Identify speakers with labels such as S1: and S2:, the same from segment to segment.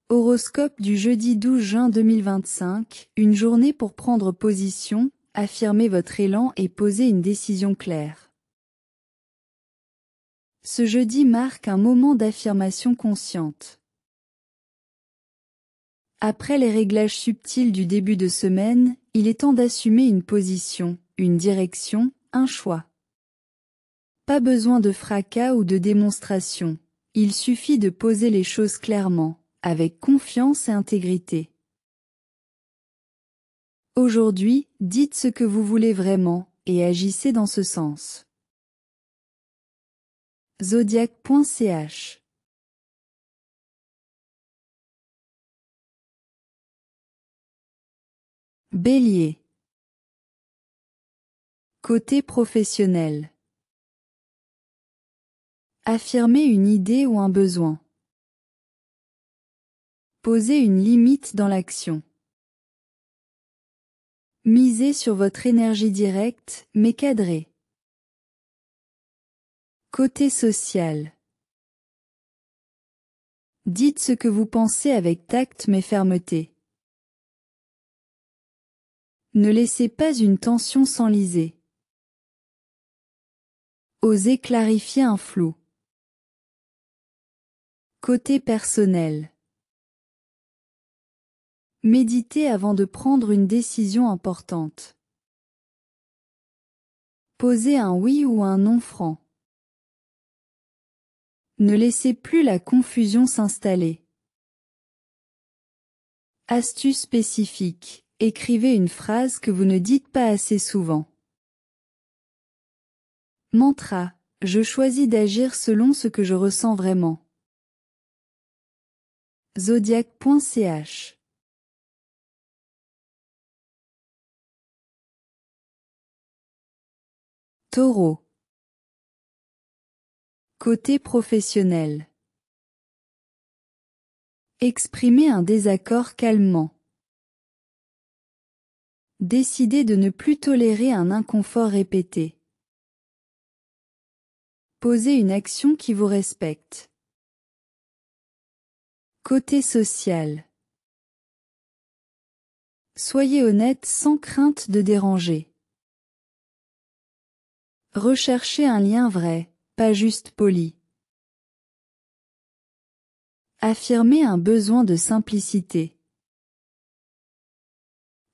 S1: Horoscope du jeudi 12 juin 2025, une journée pour prendre position, affirmer votre élan et poser une décision claire. Ce jeudi marque un moment d'affirmation consciente. Après les réglages subtils du début de semaine, il est temps d'assumer une position, une direction, un choix. Pas besoin de fracas ou de démonstration, il suffit de poser les choses clairement, avec confiance et intégrité. Aujourd'hui, dites ce que vous voulez vraiment, et agissez dans ce sens. Zodiac.ch. Bélier. Côté professionnel. Affirmer une idée ou un besoin. Poser une limite dans l'action. Misez sur votre énergie directe, mais cadrée. Côté social. Dites ce que vous pensez avec tact mais fermeté. Ne laissez pas une tension s'enliser. Osez clarifier un flou. Côté personnel. Méditez avant de prendre une décision importante. Posez un oui ou un non franc. Ne laissez plus la confusion s'installer. Astuce spécifique. Écrivez une phrase que vous ne dites pas assez souvent. Mantra. Je choisis d'agir selon ce que je ressens vraiment. Zodiac.ch. Taureau. Côté professionnel. Exprimez un désaccord calmement. Décidez de ne plus tolérer un inconfort répété. Posez une action qui vous respecte. Côté social. Soyez honnête sans crainte de déranger. Recherchez un lien vrai, pas juste poli. Affirmez un besoin de simplicité.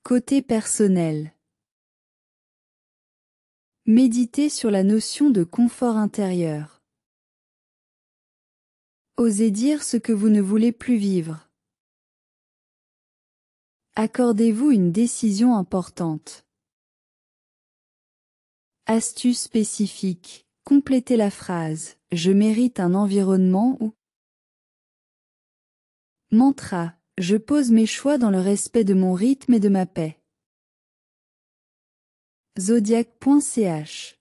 S1: Côté personnel. Méditez sur la notion de confort intérieur. Osez dire ce que vous ne voulez plus vivre. Accordez-vous une décision importante. Astuce spécifique. Complétez la phrase « Je mérite un environnement où » Mantra. Je pose mes choix dans le respect de mon rythme et de ma paix. Zodiac.ch.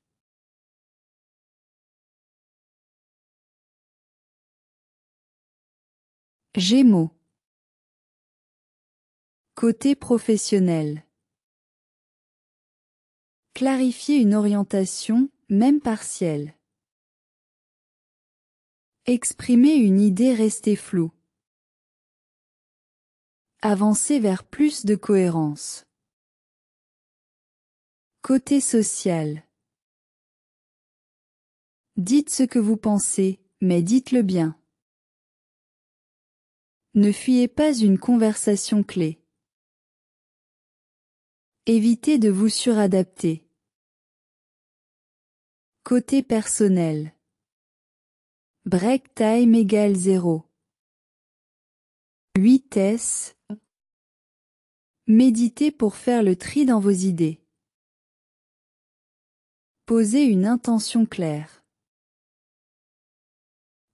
S1: Gémeaux. Côté professionnel. Clarifiez une orientation, même partielle. Exprimez une idée restée floue. Avancez vers plus de cohérence. Côté social. Dites ce que vous pensez, mais dites-le bien. Ne fuyez pas une conversation clé. Évitez de vous suradapter. Côté personnel. Break time égale 0. 8S. Méditez pour faire le tri dans vos idées. Posez une intention claire.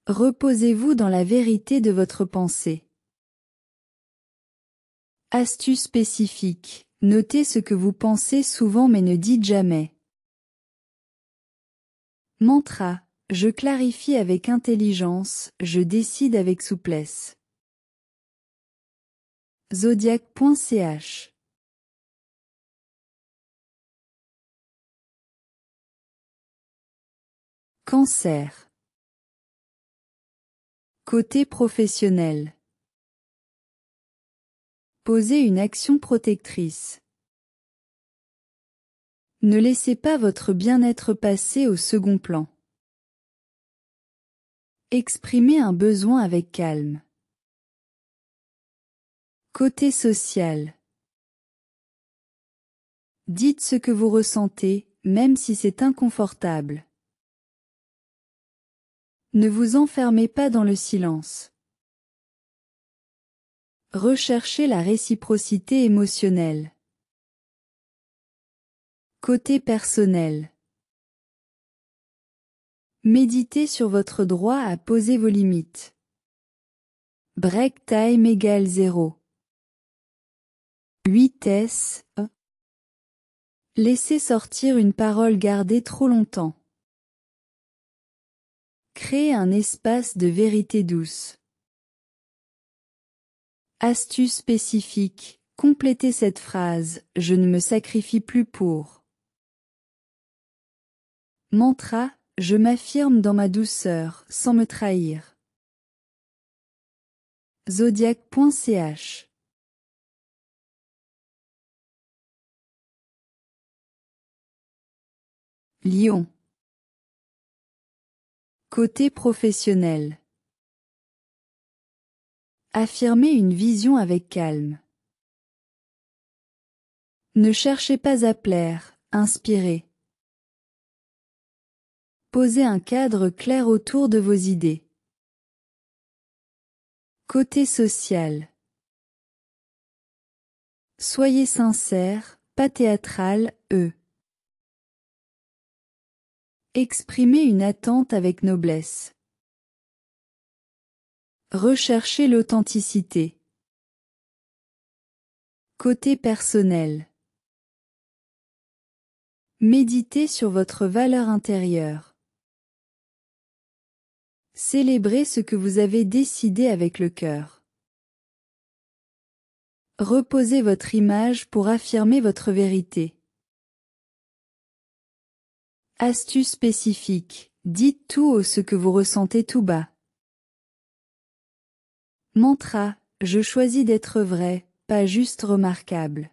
S1: Reposez-vous dans la vérité de votre pensée. Astuce spécifique. Notez ce que vous pensez souvent mais ne dites jamais. Mantra. Je clarifie avec intelligence, je décide avec souplesse. Zodiac.ch. Cancer. Côté professionnel. Posez une action protectrice. Ne laissez pas votre bien-être passer au second plan. Exprimez un besoin avec calme. Côté social. Dites ce que vous ressentez, même si c'est inconfortable. Ne vous enfermez pas dans le silence. Recherchez la réciprocité émotionnelle. Côté personnel. Méditez sur votre droit à poser vos limites. Break time égale 0. 8S. Laissez sortir une parole gardée trop longtemps. Créez un espace de vérité douce. Astuce spécifique. Complétez cette phrase, je ne me sacrifie plus pour. Mantra, je m'affirme dans ma douceur, sans me trahir. Zodiac.ch. Lion. Côté professionnel. Affirmez une vision avec calme. Ne cherchez pas à plaire, inspirez. Posez un cadre clair autour de vos idées. Côté social. Soyez sincère, pas théâtral, Exprimez une attente avec noblesse. Recherchez l'authenticité. Côté personnel. Méditez sur votre valeur intérieure. Célébrez ce que vous avez décidé avec le cœur. Reposez votre image pour affirmer votre vérité. Astuce spécifique. Dites tout haut ce que vous ressentez tout bas. Mantra. Je choisis d'être vrai, pas juste remarquable.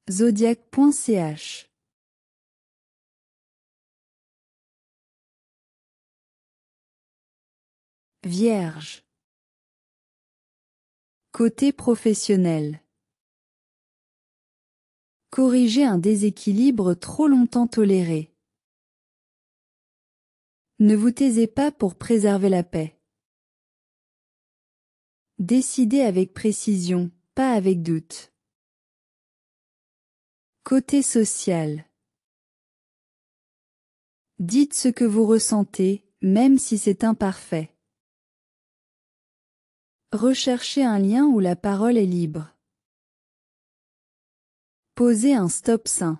S1: Zodiac.ch. Vierge. Côté professionnel. Corrigez un déséquilibre trop longtemps toléré. Ne vous taisez pas pour préserver la paix. Décidez avec précision, pas avec doute. Côté social. Dites ce que vous ressentez, même si c'est imparfait. Recherchez un lien où la parole est libre. Posez un stop sain.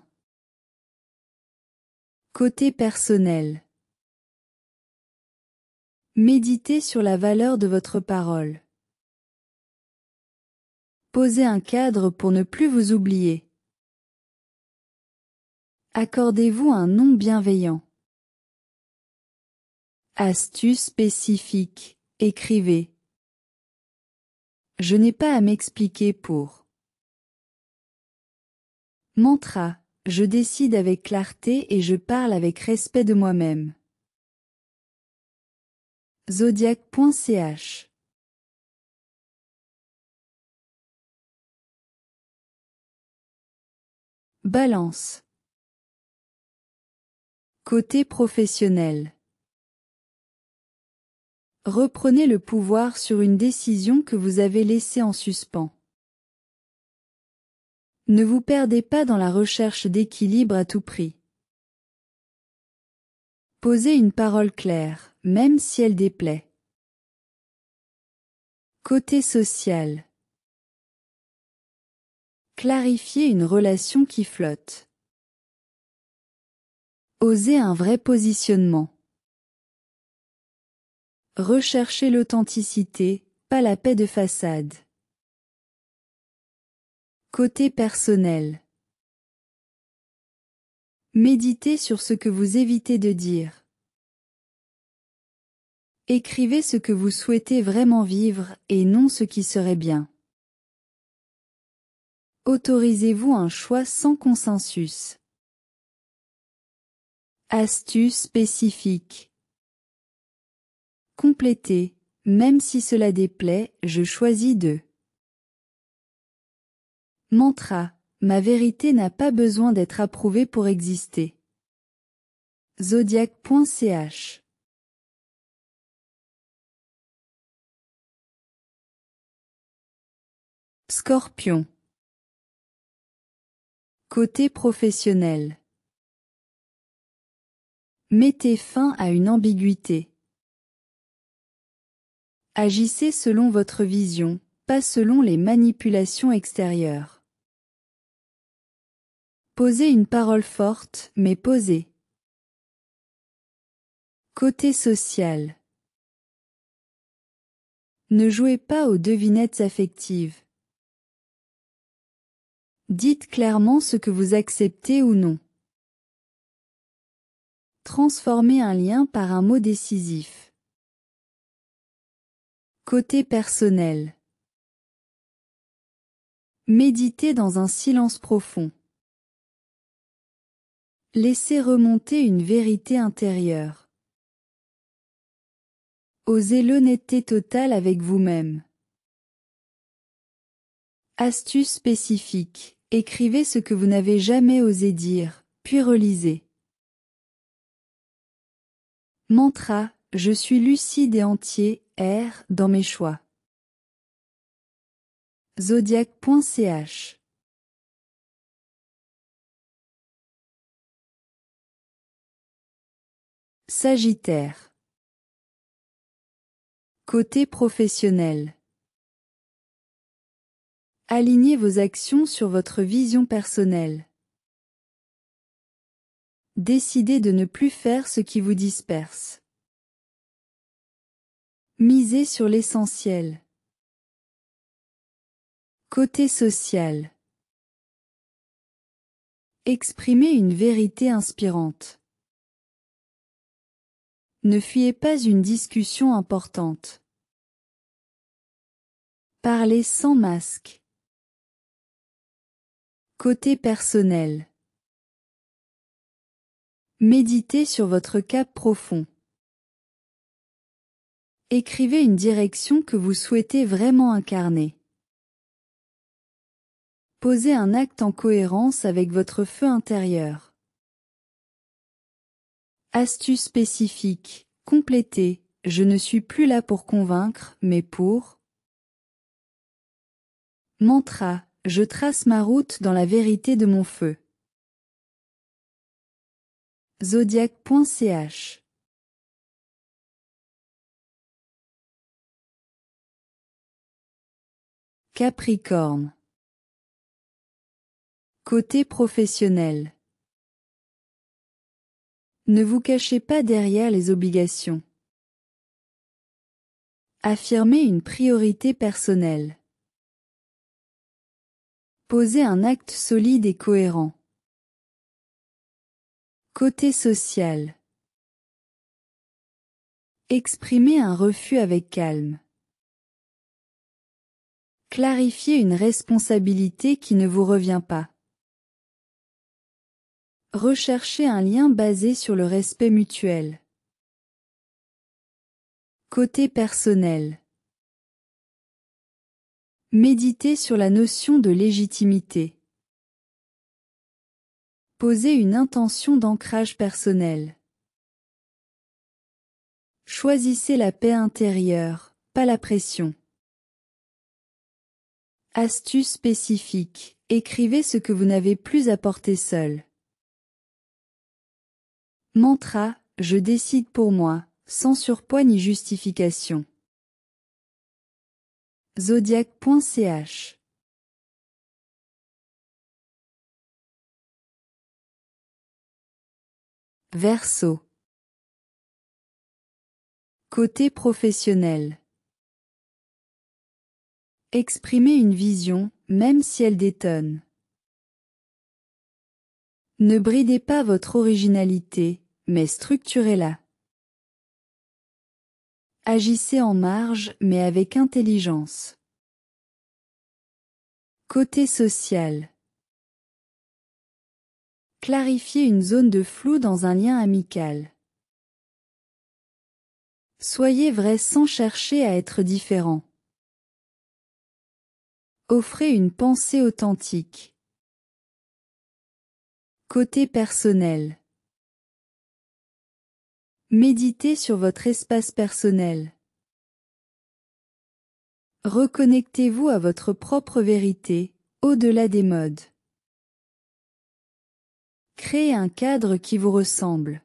S1: Côté personnel. Méditez sur la valeur de votre parole. Posez un cadre pour ne plus vous oublier. Accordez-vous un nom bienveillant. Astuce spécifique. Écrivez. Je n'ai pas à m'expliquer pour. Mantra. Je décide avec clarté et je parle avec respect de moi-même. Zodiac.ch. Balance. Côté professionnel. Reprenez le pouvoir sur une décision que vous avez laissée en suspens. Ne vous perdez pas dans la recherche d'équilibre à tout prix. Posez une parole claire, même si elle déplaît. Côté social. Clarifiez une relation qui flotte. Osez un vrai positionnement. Recherchez l'authenticité, pas la paix de façade. Côté personnel. Méditez sur ce que vous évitez de dire. Écrivez ce que vous souhaitez vraiment vivre et non ce qui serait bien. Autorisez-vous un choix sans consensus. Astuce spécifique. Complétez. Même si cela déplaît, je choisis de. Mantra. Ma vérité n'a pas besoin d'être approuvée pour exister. Zodiac.ch. Scorpion. Côté professionnel. Mettez fin à une ambiguïté. Agissez selon votre vision, pas selon les manipulations extérieures. Posez une parole forte, mais posée. Côté social. Ne jouez pas aux devinettes affectives. Dites clairement ce que vous acceptez ou non. Transformez un lien par un mot décisif. Côté personnel. Méditez dans un silence profond. Laissez remonter une vérité intérieure. Osez l'honnêteté totale avec vous-même. Astuce spécifique. Écrivez ce que vous n'avez jamais osé dire, puis relisez. Mantra. Je suis lucide et entier, dans mes choix. Zodiac.ch. Sagittaire. Côté professionnel. Alignez vos actions sur votre vision personnelle. Décidez de ne plus faire ce qui vous disperse. Misez sur l'essentiel. Côté social. Exprimez une vérité inspirante. Ne fuyez pas une discussion importante. Parlez sans masque. Côté personnel. Méditez sur votre cap profond. Écrivez une direction que vous souhaitez vraiment incarner. Posez un acte en cohérence avec votre feu intérieur. Astuce spécifique. Complétez. Je ne suis plus là pour convaincre, mais pour. Mantra. Je trace ma route dans la vérité de mon feu. Zodiac.ch. Capricorne. Côté professionnel. Ne vous cachez pas derrière les obligations. Affirmez une priorité personnelle. Posez un acte solide et cohérent. Côté social. Exprimez un refus avec calme. Clarifiez une responsabilité qui ne vous revient pas. Recherchez un lien basé sur le respect mutuel. Côté personnel. Méditez sur la notion de légitimité. Posez une intention d'ancrage personnel. Choisissez la paix intérieure, pas la pression. Astuce spécifique. Écrivez ce que vous n'avez plus à porter seul. Mantra. Je décide pour moi, sans surpoids ni justification. Zodiac.ch. Verseau. Côté professionnel. Exprimez une vision, même si elle détonne. Ne bridez pas votre originalité, mais structurez-la. Agissez en marge mais avec intelligence. Côté social. Clarifiez une zone de flou dans un lien amical. Soyez vrai sans chercher à être différent. Offrez une pensée authentique. Côté personnel. Méditez sur votre espace personnel. Reconnectez-vous à votre propre vérité, au-delà des modes. Créez un cadre qui vous ressemble.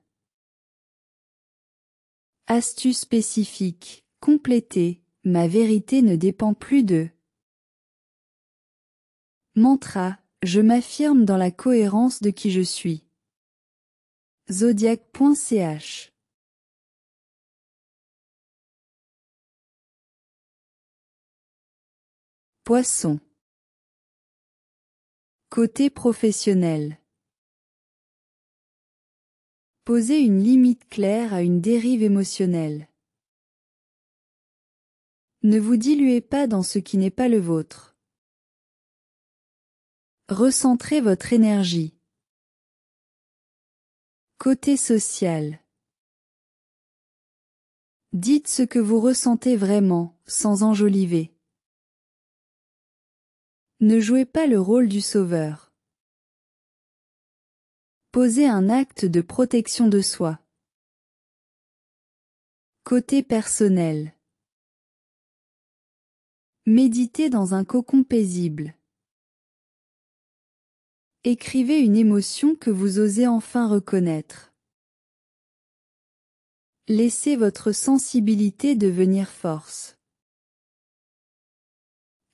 S1: Astuce spécifique, complétez, ma vérité ne dépend plus de. Mantra, je m'affirme dans la cohérence de qui je suis. Zodiac.ch. Poisson. Côté professionnel. Posez une limite claire à une dérive émotionnelle. Ne vous diluez pas dans ce qui n'est pas le vôtre. Recentrez votre énergie. Côté social. Dites ce que vous ressentez vraiment, sans enjoliver. Ne jouez pas le rôle du sauveur. Posez un acte de protection de soi. Côté personnel. Méditez dans un cocon paisible. Écrivez une émotion que vous osez enfin reconnaître. Laissez votre sensibilité devenir force.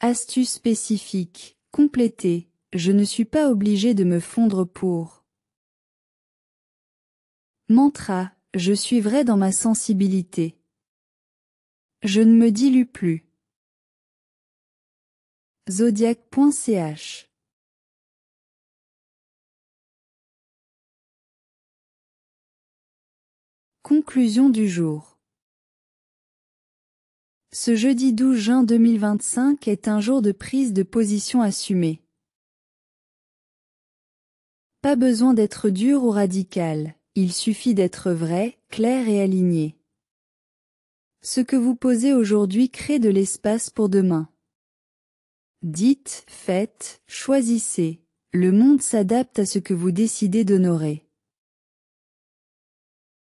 S1: Astuce spécifique, complétez, je ne suis pas obligé de me fondre pour. Mantra, je suis vrai dans ma sensibilité. Je ne me dilue plus. Zodiac.ch. Conclusion du jour. Ce jeudi 12 juin 2025 est un jour de prise de position assumée. Pas besoin d'être dur ou radical, il suffit d'être vrai, clair et aligné. Ce que vous posez aujourd'hui crée de l'espace pour demain. Dites, faites, choisissez, le monde s'adapte à ce que vous décidez d'honorer.